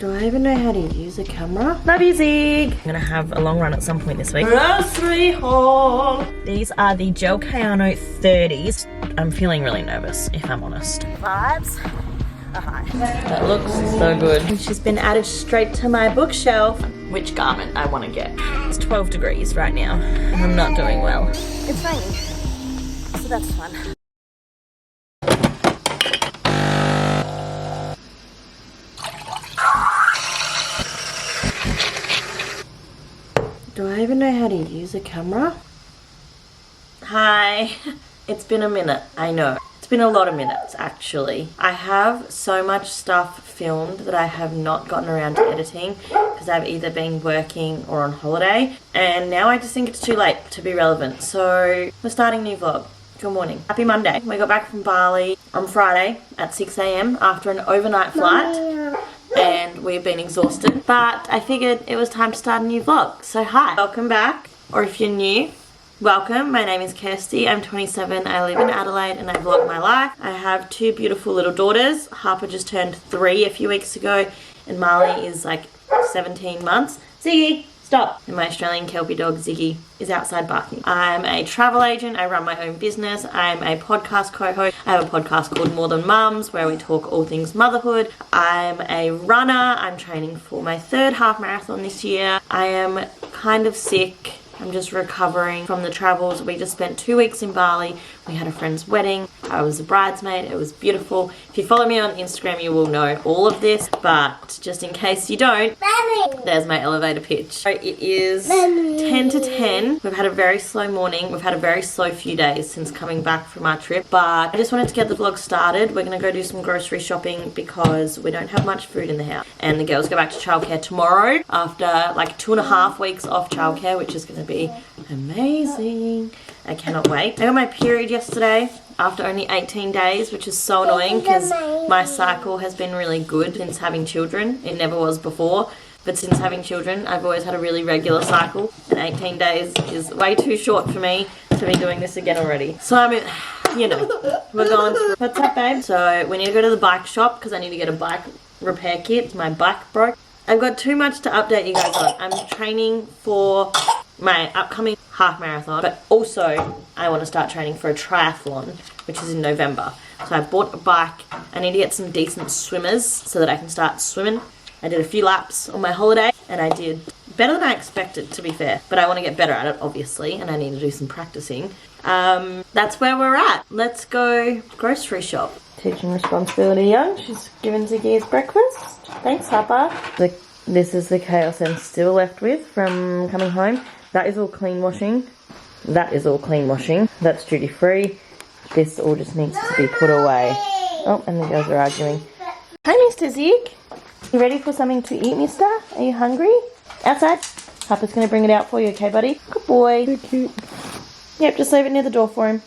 Do I even know how to use a camera? Love you, Zig. I'm gonna have a long run at some point this week. Grocery haul. These are the Gel Kayano 30s. I'm feeling really nervous, if I'm honest. Vibes are high. That looks so good. And she's been added straight to my bookshelf. Which garment I want to get. It's 12 degrees right now, and I'm not doing well. It's raining, so that's fun. Do I even know how to use a camera? Hi. It's been a minute, I know. It's been a lot of minutes, actually. I have so much stuff filmed that I have not gotten around to editing because I've either been working or on holiday, and now I just think it's too late to be relevant. So we're starting a new vlog. Good morning. Happy Monday. We got back from Bali on Friday at 6 AM after an overnight flight. And we've been exhausted, but I figured it was time to start a new vlog. So hi, welcome back, or if you're new, welcome. My name is Kirsty. I'm 27. I live in Adelaide and I vlog my life. I have two beautiful little daughters. Harper just turned 3 a few weeks ago, and Marley is like 17 months. Ziggy, stop. And my Australian Kelpie dog Ziggy is outside barking. I'm a travel agent. I run my own business. I'm a podcast co-host. I have a podcast called More Than Mums where we talk all things motherhood. I'm a runner. I'm training for my 3rd half marathon this year. I am kind of sick. I'm just recovering from the travels. We just spent 2 weeks in Bali. We had a friend's wedding. I was a bridesmaid. It was beautiful. If you follow me on Instagram, you will know all of this, but just in case you don't, there's my elevator pitch. So it is 10 to 10. We've had a very slow morning. We've had a very slow few days since coming back from our trip, but I just wanted to get the vlog started. We're going to go do some grocery shopping because we don't have much food in the house. And the girls go back to childcare tomorrow after like 2.5 weeks off childcare, which is going to be amazing. I cannot wait. I got my period yesterday after only 18 days, which is so annoying because my cycle has been really good since having children. It never was before, but since having children, I've always had a really regular cycle, and 18 days is way too short for me to be doing this again already. So I'm, you know, we're going through. What's up, babe? So we need to go to the bike shop because I need to get a bike repair kit. My bike broke. I've got too much to update you guys on. I'm training for my upcoming half marathon, but also I want to start training for a triathlon, which is in November. So I bought a bike. I need to get some decent swimmers so that I can start swimming. I did a few laps on my holiday and I did better than I expected, to be fair, but I want to get better at it, obviously, and I need to do some practicing. That's where we're at. Let's go grocery shop. Teaching responsibility young. She's given Ziggy his breakfast. Thanks, Harper. This is the chaos I'm still left with from coming home. That is all clean washing. That is all clean washing. That's duty free. This all just needs to be put away. Oh, and the girls are arguing. Hi, Mr. Zig. You ready for something to eat, mister? Are you hungry? Outside? Harper's going to bring it out for you, okay, buddy? Good boy. So cute. Yep, just leave it near the door for him.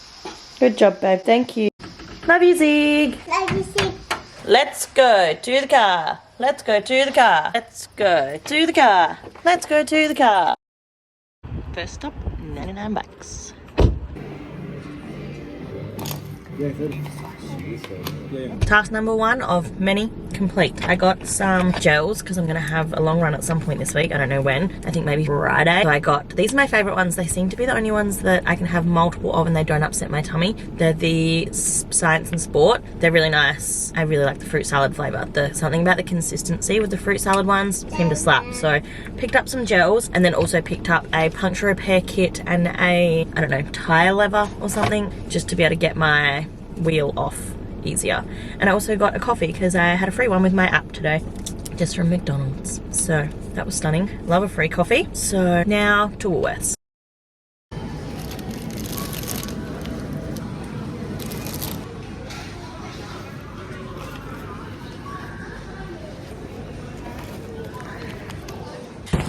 Good job, babe. Thank you. Love you, Zig. Love you, Zig. Let's go to the car. Let's go to the car. Let's go to the car. Let's go to the car. First stop, 99 bucks. Yeah, good. Task number 1 of many complete. I got some gels because I'm going to have a long run at some point this week. I don't know when. I think maybe Friday. So I got, these are my favourite ones. They seem to be the only ones that I can have multiple of and they don't upset my tummy. They're the Science and Sport. They're really nice. I really like the fruit salad flavour. Something about the consistency with the fruit salad ones seem to slap. So picked up some gels and then also picked up a puncture repair kit and a, I don't know, tyre lever or something just to be able to get my wheel off easier. And I also got a coffee because I had a free one with my app today, just from McDonald's. So that was stunning. Love a free coffee. So now to Woolworths.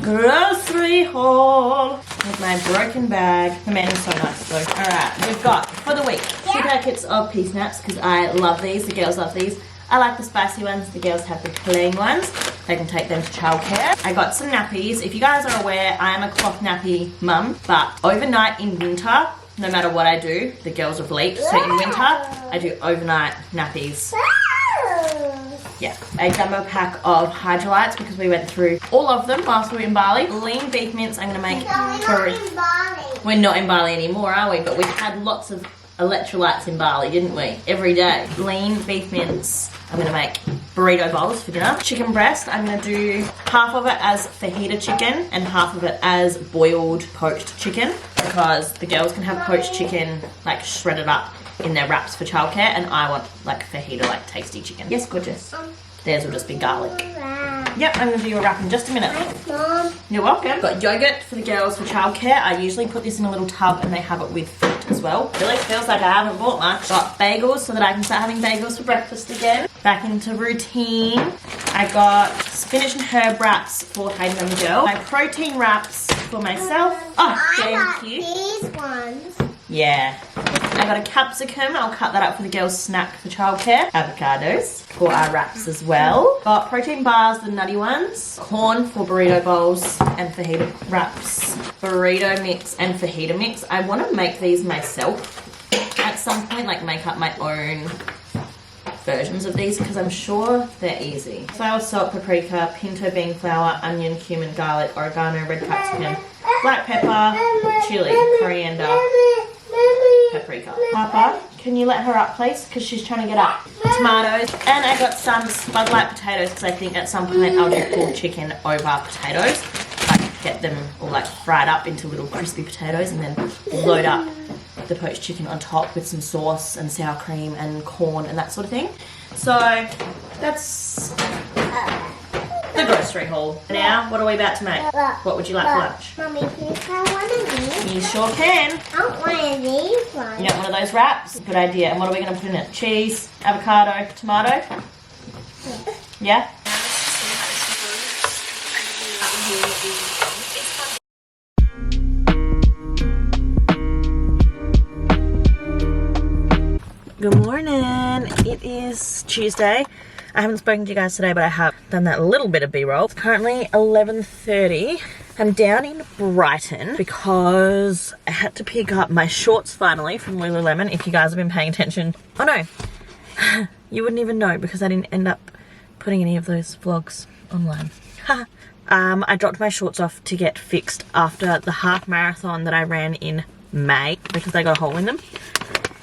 Grocery haul with my broken bag. The man is so nice though. Alright, we've got for the week 2 packets of pea snaps because I love these. The girls love these. I like the spicy ones. The girls have the plain ones. They can take them to childcare. I got some nappies. If you guys are aware, I am a cloth nappy mum, but overnight in winter, no matter what I do, the girls will leak. So in winter, I do overnight nappies. yeah, a jumbo pack of Hydrolytes because we went through all of them whilst we were in Bali. Lean beef mince I'm going to make for... We're not in Bali anymore, are we? But we've had lots of electrolytes in Bali, didn't we? Every day. Lean beef mince. I'm going to make burrito bowls for dinner. Chicken breast, I'm going to do half of it as fajita chicken and half of it as boiled poached chicken because the girls can have poached chicken like shredded up in their wraps for childcare and I want like fajita, like tasty chicken. Yes, gorgeous. Theirs will just be garlic. Yep, I'm going to do your wrap in just a minute. Thanks, Mom. You're welcome. Got yogurt for the girls for childcare. I usually put this in a little tub and they have it with fruit as well. Really feels like I haven't bought much. Got bagels so that I can start having bagels for breakfast again. Back into routine. I got spinach and herb wraps for Hayden and the girl. My protein wraps for myself. Oh, thank you. These ones. Yeah. I got a capsicum. I'll cut that up for the girls' snack for childcare. Avocados for our wraps as well. Got protein bars, the nutty ones. Corn for burrito bowls and fajita wraps. Burrito mix and fajita mix. I want to make these myself at some point, like make up my own versions of these because I'm sure they're easy. Flour, salt, paprika, pinto bean flour, onion, cumin, garlic, oregano, red capsicum, black pepper, chili, coriander, paprika. Papa, can you let her up please? Because she's trying to get up. Tomatoes. And I got some spudlight potatoes because I think at some point I'll do pulled chicken over potatoes. Like get them all like fried up into little crispy potatoes and then load up the poached chicken on top with some sauce and sour cream and corn and that sort of thing. So that's the grocery haul. Now, what are we about to make? What would you like for lunch? Mommy, can you try one of these? You sure can. I want one of these ones. You want one of those wraps? Good idea. And what are we going to put in it? Cheese, avocado, tomato? Yeah? Good morning. It is Tuesday. I haven't spoken to you guys today, but I have done that little bit of B-roll. It's currently 11:30. I'm down in Brighton because I had to pick up my shorts finally from Lululemon. If you guys have been paying attention. Oh no, you wouldn't even know because I didn't end up putting any of those vlogs online. I dropped my shorts off to get fixed after the half marathon that I ran in May because they got a hole in them.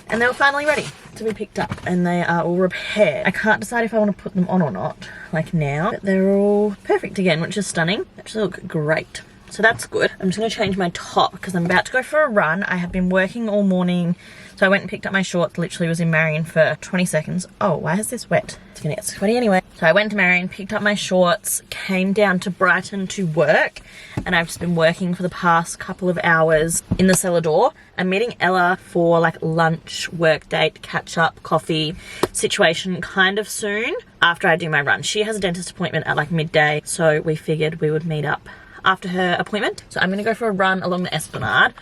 And they were finally ready to be picked up and they are all repaired. I can't decide if I want to put them on or not, like now, but they're all perfect again, which is stunning. They actually look great. So that's good. I'm just going to change my top because I'm about to go for a run. I have been working all morning. So I went and picked up my shorts, literally was in Marion for 20 seconds. Oh, why is this wet? It's going to get sweaty anyway. So I went to Marion, picked up my shorts, came down to Brighton to work. And I've just been working for the past couple of hours in the cellar door. I'm meeting Ella for like lunch, work date, catch up, coffee situation kind of soon after I do my run. She has a dentist appointment at like midday. So we figured we would meet up after her appointment. So I'm going to go for a run along the Esplanade.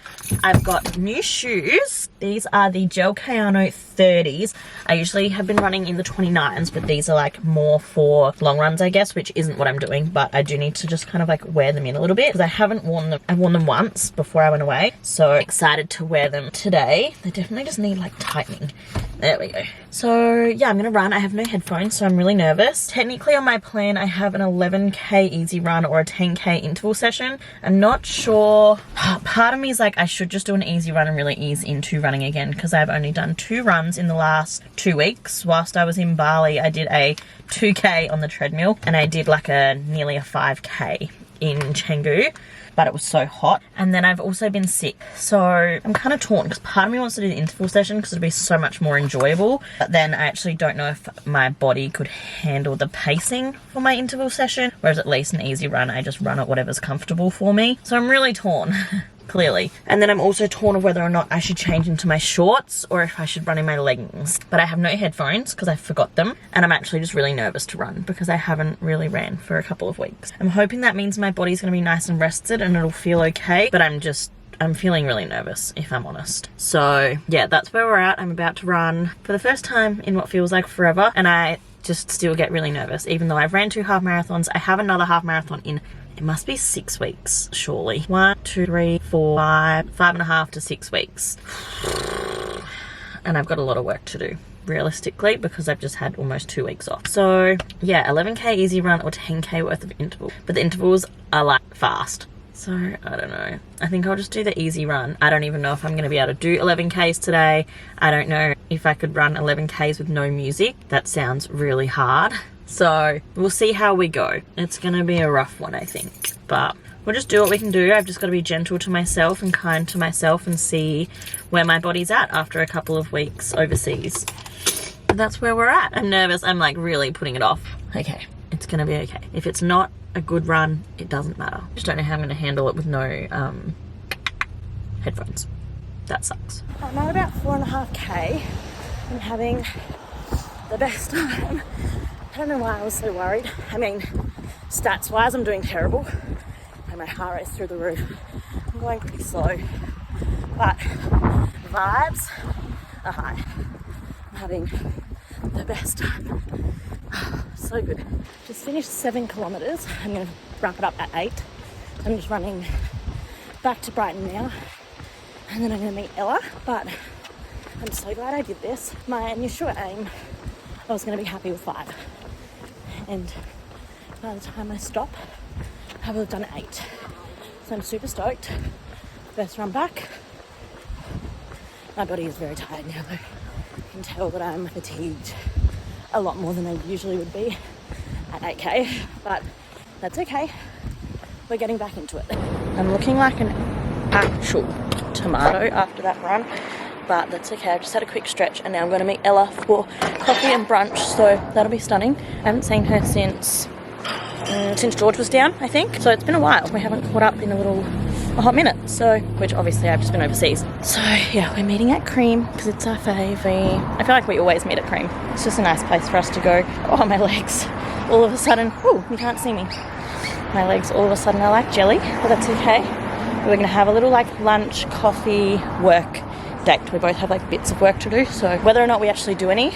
I've got new shoes. These are the Gel Kayano 30s. I usually have been running in the 29s, but these are like more for long runs, I guess, which isn't what I'm doing, but I do need to just kind of like wear them in a little bit because I haven't worn them. I've worn them once before I went away. So excited to wear them today. They definitely just need like tightening. There we go. So yeah, I'm gonna run. I have no headphones, so I'm really nervous. Technically on my plan, I have an 11K easy run or a 10K interval session. I'm not sure. Part of me is like, I should just do an easy run and really ease into running again because I've only done 2 runs in the last 2 weeks. Whilst I was in Bali, I did a 2K on the treadmill and I did like nearly a 5K in Canggu. But it was so hot. And then I've also been sick. So I'm kind of torn because part of me wants to do the interval session because it'd be so much more enjoyable. But then I actually don't know if my body could handle the pacing for my interval session. Whereas at least an easy run, I just run at whatever's comfortable for me. So I'm really torn. Clearly. And then I'm also torn of whether or not I should change into my shorts or if I should run in my leggings. But I have no headphones because I forgot them. And I'm actually just really nervous to run because I haven't really ran for a couple of weeks. I'm hoping that means my body's going to be nice and rested and it'll feel okay. But I'm feeling really nervous, if I'm honest. So yeah, that's where we're at. I'm about to run for the first time in what feels like forever. And I just still get really nervous. Even though I've ran 2 half marathons, I have another half marathon in, it must be 6 weeks, surely. 1, 2, 3, 4, 5.5 to 6 weeks. And I've got a lot of work to do. realistically, because I've just had almost 2 weeks off. So yeah, 11k easy run or 10k worth of interval, but the intervals are like fast. So I don't know, I think I'll just do the easy run. I don't even know if I'm going to be able to do 11k's today. I don't know if I could run 11k's with no music. That sounds really hard. So we'll see how we go. It's going to be a rough one, I think, but we'll just do what we can do. I've just got to be gentle to myself and kind to myself and see where my body's at after a couple of weeks overseas. That's where we're at. I'm nervous. I'm like really putting it off. Okay, it's going to be okay. If it's not a good run, it doesn't matter. Just don't know how I'm going to handle it with no headphones. That sucks. I'm at about 4.5k. I'm having the best time. I don't know why I was so worried. I mean, stats wise, I'm doing terrible. And my heart rate's through the roof. I'm going pretty slow. But vibes are high. I'm having the best time. So good. Just finished 7 kilometres. I'm going to wrap it up at 8. I'm just running back to Brighton now. And then I'm going to meet Ella. But I'm so glad I did this. My initial aim, I was going to be happy with 5. And by the time I stop, I will have done 8. So I'm super stoked. First run back. My body is very tired now though. You can tell that I'm fatigued a lot more than I usually would be at 8k, but that's okay. We're getting back into it. I'm looking like an actual tomato after that run, but that's okay. I've just had a quick stretch and now I'm going to meet Ella for coffee and brunch, so that'll be stunning. I haven't seen her since George was down, I think. So it's been a while. We haven't caught up in a hot minute. So, which obviously I've just been overseas. So yeah, we're meeting at Cream because it's our favourite. I feel like we always meet at Cream. It's just a nice place for us to go. Oh, my legs. All of a sudden, oh, you can't see me. My legs all of a sudden are like jelly, but that's okay. We're gonna have a little like lunch, coffee, work date. We both have like bits of work to do, so whether or not we actually do any,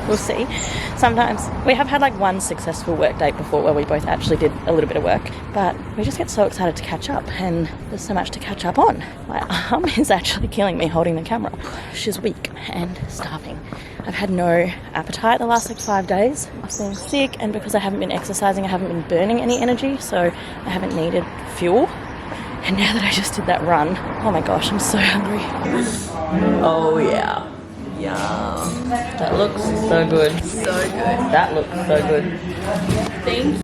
we'll see. Sometimes we have had like one successful work date before where we both actually did a little bit of work, but we just get so excited to catch up, and there's so much to catch up on. My arm is actually killing me holding the camera. She's weak and starving. I've had no appetite the last like 5 days. I've been sick, and because I haven't been exercising, I haven't been burning any energy, so I haven't needed fuel. And now that I just did that run, oh my gosh, I'm so hungry. Oh yeah. Yum. That looks so good. So good. That looks so good. Thanks.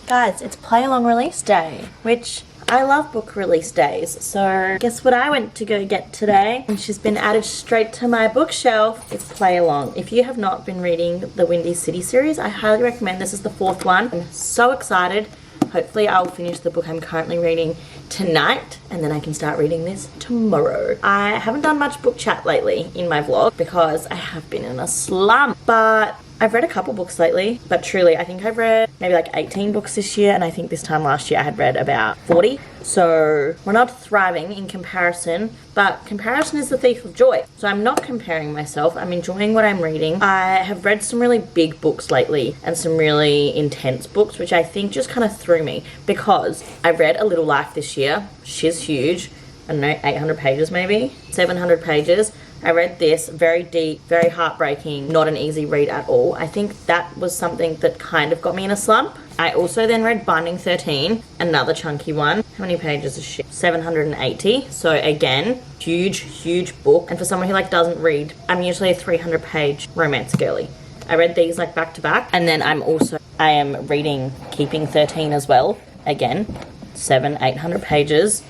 Guys, it's play along release day, which I love book release days. So guess what I went to go get today? And she's been added straight to my bookshelf. It's play along. If you have not been reading the Windy City series, I highly recommend. This is the 4th one. I'm so excited. Hopefully I'll finish the book I'm currently reading tonight, and then I can start reading this tomorrow. I haven't done much book chat lately in my vlog because I have been in a slump, but I've read a couple books lately, but truly I think I've read maybe like 18 books this year, and I think this time last year I had read about 40. So we're not thriving in comparison, but comparison is the thief of joy. So I'm not comparing myself. I'm enjoying what I'm reading. I have read some really big books lately and some really intense books, which I think just kind of threw me, because I read A Little Life this year. She's huge. I don't know, 800 pages maybe, 700 pages. I read this, very deep, very heartbreaking, not an easy read at all. I think that was something that kind of got me in a slump. I also then read Binding 13, another chunky one. How many pages is she? 780. So again, huge book. And for someone who like doesn't read, I'm usually a 300-page romance girly. I read these like back to back. And then I am reading Keeping 13 as well. Again, 800 pages.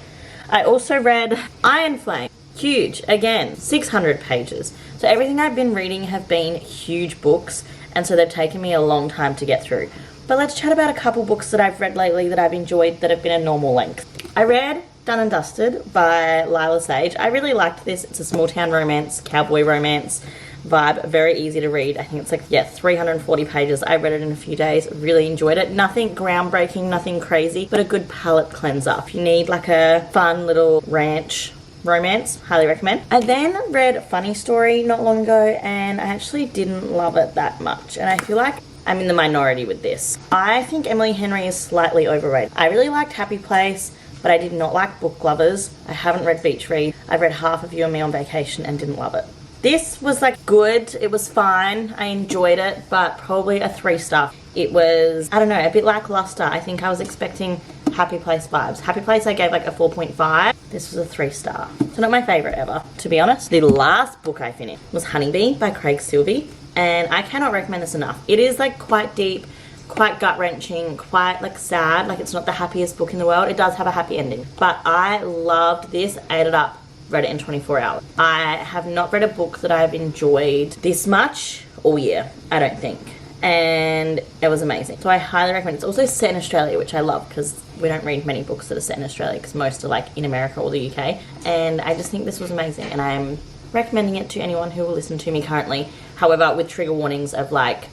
I also read Iron Flame. Huge, again, 600 pages. So everything I've been reading have been huge books, and so they've taken me a long time to get through. But let's chat about a couple books that I've read lately that I've enjoyed that have been a normal length. I read Done and Dusted by Lila Sage. I really liked this. It's a small town romance, cowboy romance vibe, very easy to read. I think it's like, yeah, 340 pages. I read it in a few days, really enjoyed it. Nothing groundbreaking, nothing crazy, but a good palate cleanser. If you need like a fun little ranch romance, highly recommend. I then read Funny Story not long ago, and I actually didn't love it that much, and I feel like I'm in the minority with this. I think Emily Henry is slightly overrated. I really liked Happy Place, but I did not like Book Lovers. I haven't read Beach Read. I've read half of You and Me on Vacation and didn't love it. This was like good. It was fine. I enjoyed it, but probably a 3-star. It was, I don't know, a bit lackluster. I think I was expecting Happy Place vibes. Happy Place I gave like a 4.5. This was a 3-star. So not my favorite ever, to be honest. The last book I finished was Honeybee by Craig Silvey, and I cannot recommend this enough. It is like quite deep, quite gut-wrenching, quite like sad. Like it's not the happiest book in the world. It does have a happy ending, but I loved this, ate it up, read it in 24 hours. I have not read a book that I've enjoyed this much all year, I don't think. And it was amazing. So I highly recommend it. It's also set in Australia, which I love because we don't read many books that are set in Australia because most are like in America or the UK. And I just think this was amazing, and I'm recommending it to anyone who will listen to me currently. However, with trigger warnings of like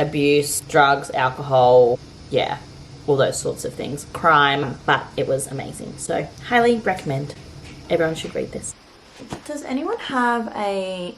abuse, drugs, alcohol, yeah, all those sorts of things, crime, but it was amazing. So highly recommend. Everyone should read this. Does anyone have a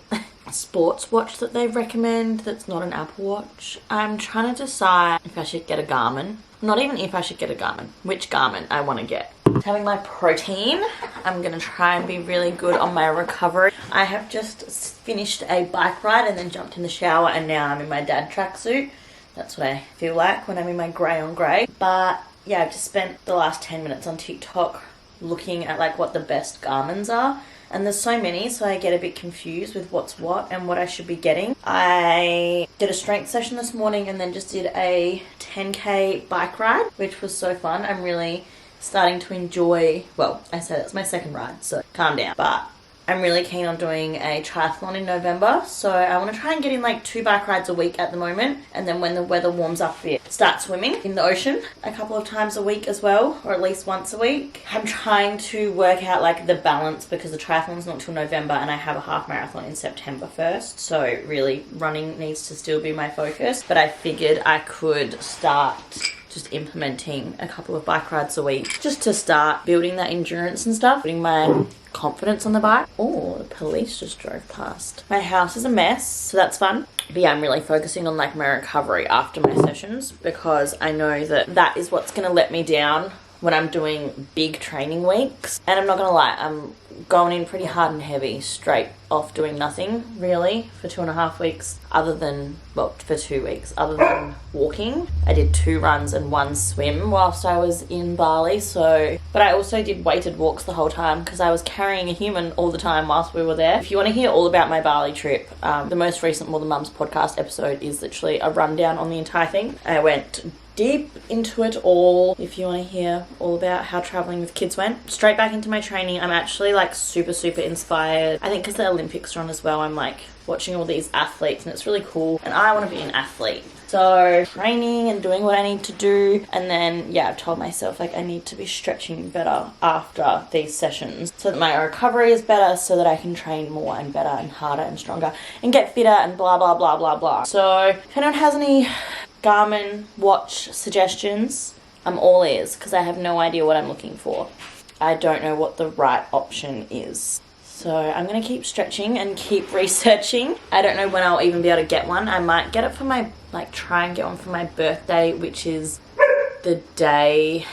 sports watch that they recommend that's not an Apple Watch? I'm trying to decide if I should get a Garmin. Not even if I should get a Garmin, which Garmin I want to get. Having my protein. I'm going to try and be really good on my recovery. I have just finished a bike ride and then jumped in the shower, and now I'm in my dad tracksuit. That's what I feel like when I'm in my grey on grey. But yeah, I've just spent the last 10 minutes on TikTok looking at like what the best Garmins are. And there's so many, so I get a bit confused with what's what and what I should be getting. I did a strength session this morning and then just did a 10K bike ride, which was so fun. I'm really starting to enjoy, well, I say that's my second ride, so calm down. But I'm really keen on doing a triathlon in November, so I want to try and get in like 2 bike rides a week at the moment, and then when the weather warms up a bit, start swimming in the ocean a couple of times a week as well, or at least once a week. I'm trying to work out like the balance because the triathlon's not till November and I have a half marathon in September 1st, so really running needs to still be my focus, but I figured I could start just implementing a couple of bike rides a week just to start building that endurance and stuff, putting my confidence on the bike. Oh, the police just drove past. My house is a mess, so that's fun. But yeah, I'm really focusing on like my recovery after my sessions because I know that that is what's going to let me down when I'm doing big training weeks. And I'm not going to lie, I'm going in pretty hard and heavy straight off doing nothing really for 2.5 weeks, other than, well, for 2 weeks, other than walking. I did 2 runs and 1 swim whilst I was in Bali, so, but I also did weighted walks the whole time because I was carrying a human all the time whilst we were there. If you want to hear all about my Bali trip, the most recent More Than Mums podcast episode is literally a rundown on the entire thing. I went deep into it all. If you want to hear all about how traveling with kids went. Straight back into my training. I'm actually like super inspired. I think because the Olympics are on as well, I'm like watching all these athletes and it's really cool, and I want to be an athlete. So training and doing what I need to do, and then yeah, I've told myself like I need to be stretching better after these sessions so that my recovery is better, so that I can train more and better and harder and stronger and get fitter and blah blah blah blah blah. So if anyone has any Garmin watch suggestions, I'm all ears because I have no idea what I'm looking for. I don't know what the right option is. So I'm going to keep stretching and keep researching. I don't know when I'll even be able to get one. I might get it for my, like try and get one for my birthday, which is the day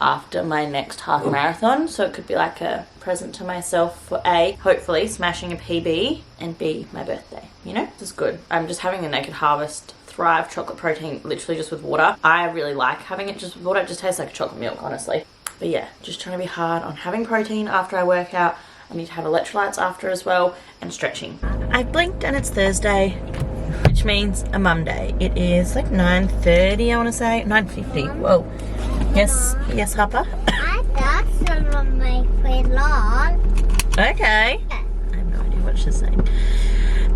after my next half marathon. So it could be like a present to myself for A, hopefully smashing a PB, and B, my birthday, you know? This is good. I'm just having a Naked Harvest Thrive chocolate protein literally just with water. I really like having it just with water. It just tastes like chocolate milk, honestly. But yeah, just trying to be hard on having protein after I work out. I need to have electrolytes after as well, and stretching. I blinked and it's Thursday, which means a mum day. It is like 9:30, I want to say. 9:50. Whoa. Yes, yes, Harper? I got some of my vlog. Okay. I have no idea what she's saying.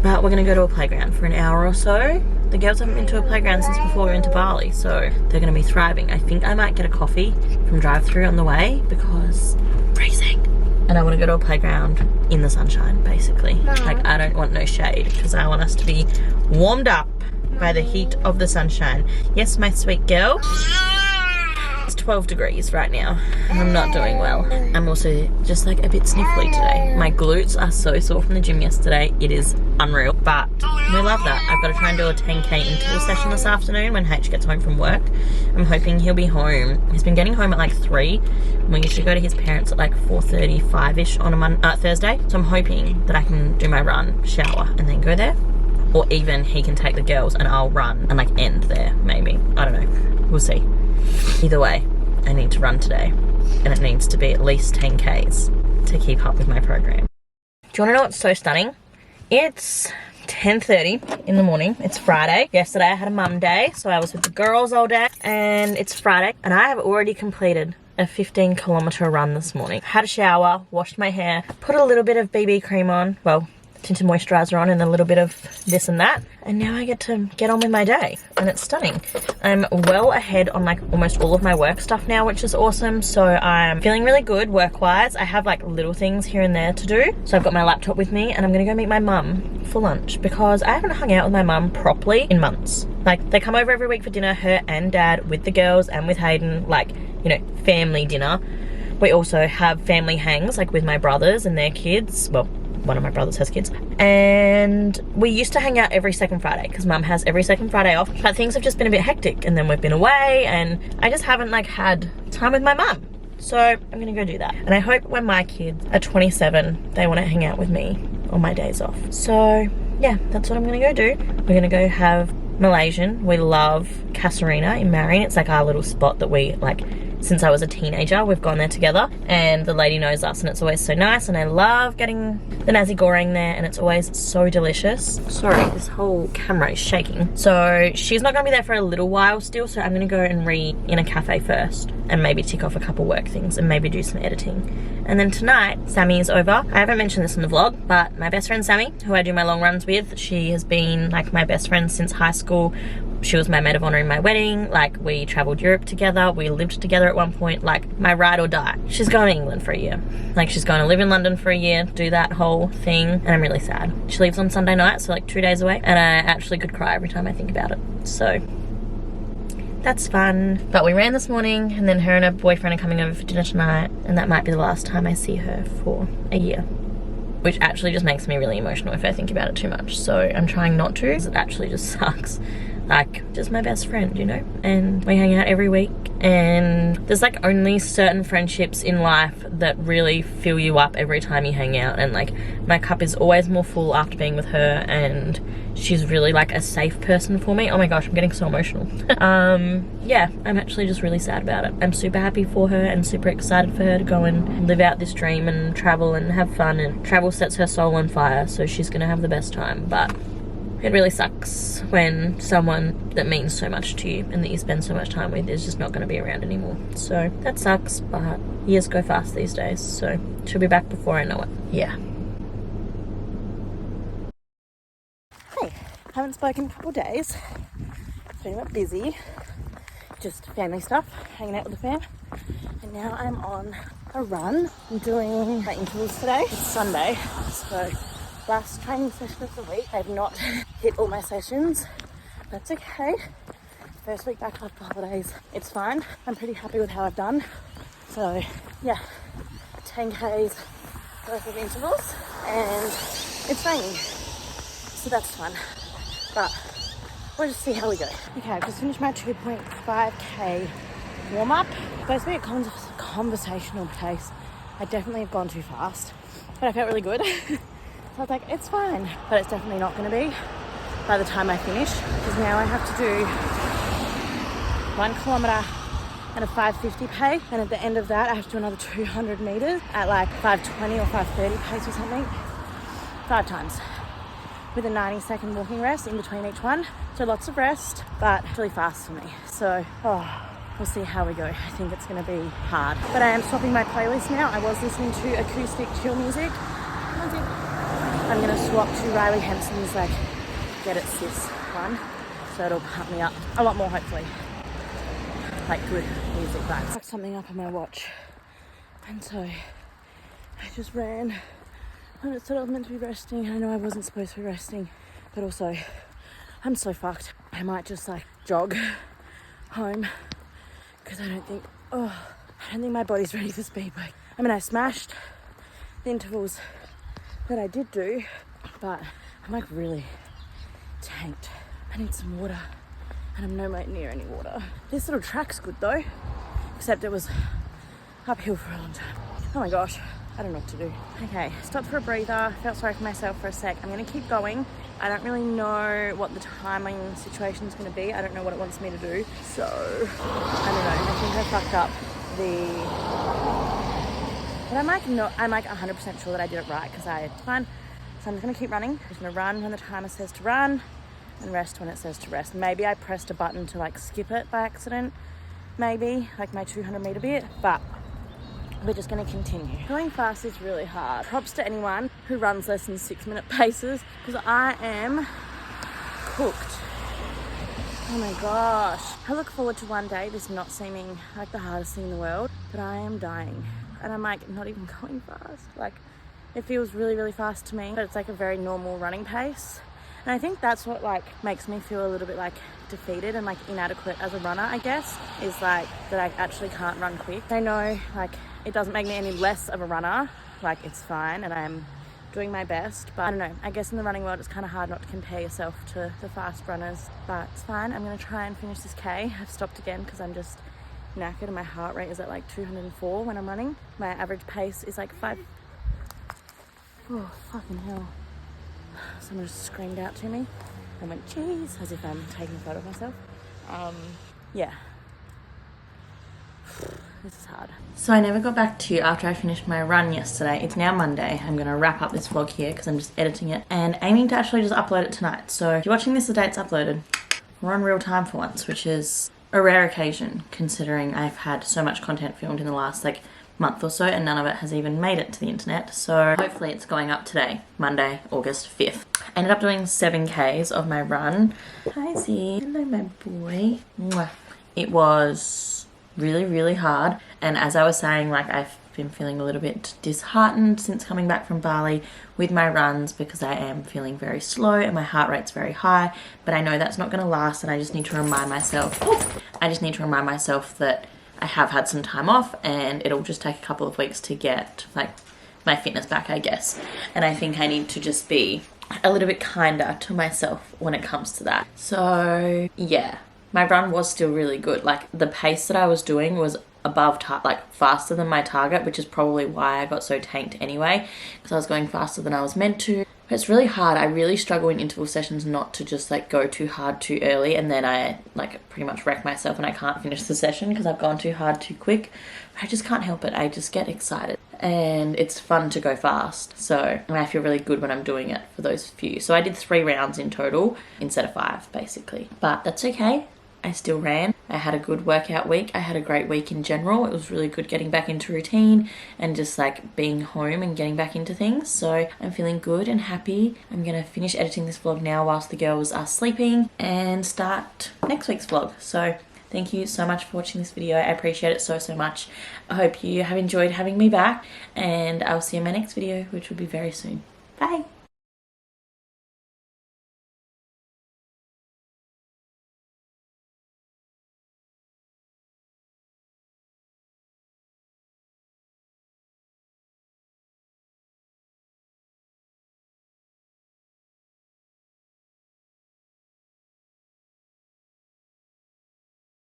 But we're going to go to a playground for an hour or so. The girls haven't been to a playground since before we went to Bali, so they're going to be thriving. I think I might get a coffee from drive-thru on the way because freezing. And I want to go to a playground in the sunshine, basically. Mom. Like, I don't want no shade because I want us to be warmed up by the heat of the sunshine. Yes, my sweet girl. It's 12 degrees right now and I'm not doing well. I'm also just like a bit sniffly today. My glutes are so sore from the gym yesterday. It is unreal, but we love that. I've got to try and do a 10k interval session this afternoon when H gets home from work. I'm hoping he'll be home. He's been getting home at like 3 and we usually go to his parents at like 4:35ish on a Thursday. So I'm hoping that I can do my run, shower and then go there. Or even he can take the girls and I'll run and like end there, maybe. I don't know. We'll see. Either way, I need to run today. And it needs to be at least 10Ks to keep up with my program. Do you want to know what's so stunning? It's 10:30 in the morning. It's Friday. Yesterday I had a mum day, so I was with the girls all day. And it's Friday. And I have already completed a 15-kilometer run this morning. Had a shower, washed my hair, put a little bit of BB cream on. Well, tinted moisturizer on and a little bit of this and that, and now I get to get on with my day and it's stunning. I'm well ahead on like almost all of my work stuff now, which is awesome. So I'm feeling really good work wise. I have like little things here and there to do, so I've got my laptop with me and I'm gonna go meet my mum for lunch because I haven't hung out with my mum properly in months. Like they come over every week for dinner, her and dad, with the girls and with Hayden, like, you know, family dinner. We also have family hangs like with my brothers and their kids. Well, one of my brothers has kids, and we used to hang out every second Friday because mum has every second Friday off, but things have just been a bit hectic and then we've been away and I just haven't like had time with my mum. So I'm gonna go do that, and I hope when my kids are 27 they want to hang out with me on my days off. So yeah, that's what I'm gonna go do. We're gonna go have Malaysian. We love Casuarina in Marion. It's like our little spot that we like since I was a teenager. We've gone there together and the lady knows us and it's always so nice, and I love getting the nasi goreng there and it's always so delicious. Sorry, this whole camera is shaking. So she's not gonna be there for a little while still, so I'm gonna go and read in a cafe first and maybe tick off a couple work things and maybe do some editing. And then tonight, Sammy is over. I haven't mentioned this in the vlog, but my best friend Sammy, who I do my long runs with, she has been like my best friend since high school. She was my maid of honor in my wedding. Like we traveled Europe together. We lived together at one point. Like my ride or die. She's going to England for a year. Like she's going to live in London for a year, do that whole thing. And I'm really sad. She leaves on Sunday night, so like 2 days away. And I actually could cry every time I think about it. So that's fun. But we ran this morning and then her and her boyfriend are coming over for dinner tonight. And that might be the last time I see her for a year. Which actually just makes me really emotional if I think about it too much. So I'm trying not to. It actually just sucks. Like, just my best friend, you know? And we hang out every week. And there's like only certain friendships in life that really fill you up every time you hang out. And like, my cup is always more full after being with her. And she's really like a safe person for me. Oh my gosh, I'm getting so emotional. Yeah, I'm actually just really sad about it. I'm super happy for her and super excited for her to go and live out this dream and travel and have fun. And travel sets her soul on fire, so she's gonna have the best time. But it really sucks when someone that means so much to you and that you spend so much time with is just not going to be around anymore. So that sucks, but years go fast these days, so she'll be back before I know it. Yeah. Hey, haven't spoken in a couple of days. Been a bit busy. Just family stuff, hanging out with the fam. And now I'm on a run. I'm doing my intervals today. It's Sunday, so last training session of the week. I've not hit all my sessions. That's okay. First week back after holidays. It's fine. I'm pretty happy with how I've done. So yeah, 10Ks worth of intervals and it's raining. So that's fun. But we'll just see how we go. Okay, I've just finished my 2.5K warm up. Supposed to be a conversational pace. I definitely have gone too fast, but I felt really good. So I was like, it's fine, but it's definitely not going to be by the time I finish, because now I have to do 1 kilometre and a 550 pace, and at the end of that I have to do another 200 metres at like 520 or 530 pace or something, 5 times, with a 90-second walking rest in between each one. So lots of rest, but really fast for me. So we'll see how we go. I think it's going to be hard, but I am swapping my playlist now. I was listening to acoustic chill music. I'm going to swap to Riley Henson's like Get It Sis one, so it'll pump me up a lot more, hopefully. Like good music vibes. Fucked something up on my watch, and so I just ran when it said I was meant to be resting. I know I wasn't supposed to be resting, but also I'm so fucked. I might just like jog home, because I don't think my body's ready for speed work. I mean, I smashed the intervals that I did do, but I'm like really tanked. I need some water, and I'm nowhere near any water. This little track's good though, except it was uphill for a long time. Oh my gosh, I don't know what to do. Okay, stopped for a breather, felt sorry for myself for a sec. I'm gonna keep going. I don't really know what the timing situation is gonna be. I don't know what it wants me to do. So, I don't know, I think I fucked up but I'm like 100% sure that I did it right because it's fine. So I'm just gonna keep running. I'm just gonna run when the timer says to run and rest when it says to rest. Maybe I pressed a button to like skip it by accident, maybe, like my 200 meter bit, but we're just gonna continue. Going fast is really hard. Props to anyone who runs less than 6 minute paces because I am cooked. Oh my gosh. I look forward to one day this not seeming like the hardest thing in the world, but I am dying. And I'm like not even going fast. Like it feels really, really fast to me, but it's like a very normal running pace. And I think that's what like makes me feel a little bit like defeated and like inadequate as a runner, I guess, is like that I actually can't run quick. I know like it doesn't make me any less of a runner. Like it's fine and I'm doing my best, but I don't know, I guess in the running world it's kind of hard not to compare yourself to the fast runners, but it's fine. I'm gonna try and finish this K. I've stopped again because I'm just knackered and my heart rate is at like 204 when I'm running. My average pace is like 5. Oh, fucking hell. Someone just screamed out to me and went, cheese, as if I'm taking a photo of myself. Yeah. This is hard. So I never got back to you after I finished my run yesterday. It's now Monday. I'm going to wrap up this vlog here because I'm just editing it and aiming to actually just upload it tonight. So if you're watching this the day it's uploaded, we're on real time for once, which is a rare occasion considering I've had so much content filmed in the last like month or so and none of it has even made it to the internet. So hopefully it's going up today, Monday, August 5th. I ended up doing 7Ks of my run. Hi Z, hello my boy. Mwah. It was really, really hard. And as I was saying, like I've been feeling a little bit disheartened since coming back from Bali with my runs because I am feeling very slow and my heart rate's very high, but I know that's not going to last and I just need to remind myself, that I have had some time off and it'll just take a couple of weeks to get like my fitness back, I guess. And I think I need to just be a little bit kinder to myself when it comes to that. So yeah, my run was still really good. Like the pace that I was doing was above like faster than my target, which is probably why I got so tanked anyway, because I was going faster than I was meant to. But it's really hard. I really struggle in interval sessions not to just like go too hard too early and then I like pretty much wreck myself and I can't finish the session because I've gone too hard too quick. I just can't help it. I just get excited and it's fun to go fast. So I feel really good when I'm doing it for those few. So I did 3 rounds in total instead of 5 basically, but that's okay. I still ran. I had a good workout week. I had a great week in general. It was really good getting back into routine and just like being home and getting back into things. So I'm feeling good and happy. I'm gonna finish editing this vlog now whilst the girls are sleeping and start next week's vlog. So thank you so much for watching this video. I appreciate it so, so much. I hope you have enjoyed having me back and I'll see you in my next video, which will be very soon. Bye.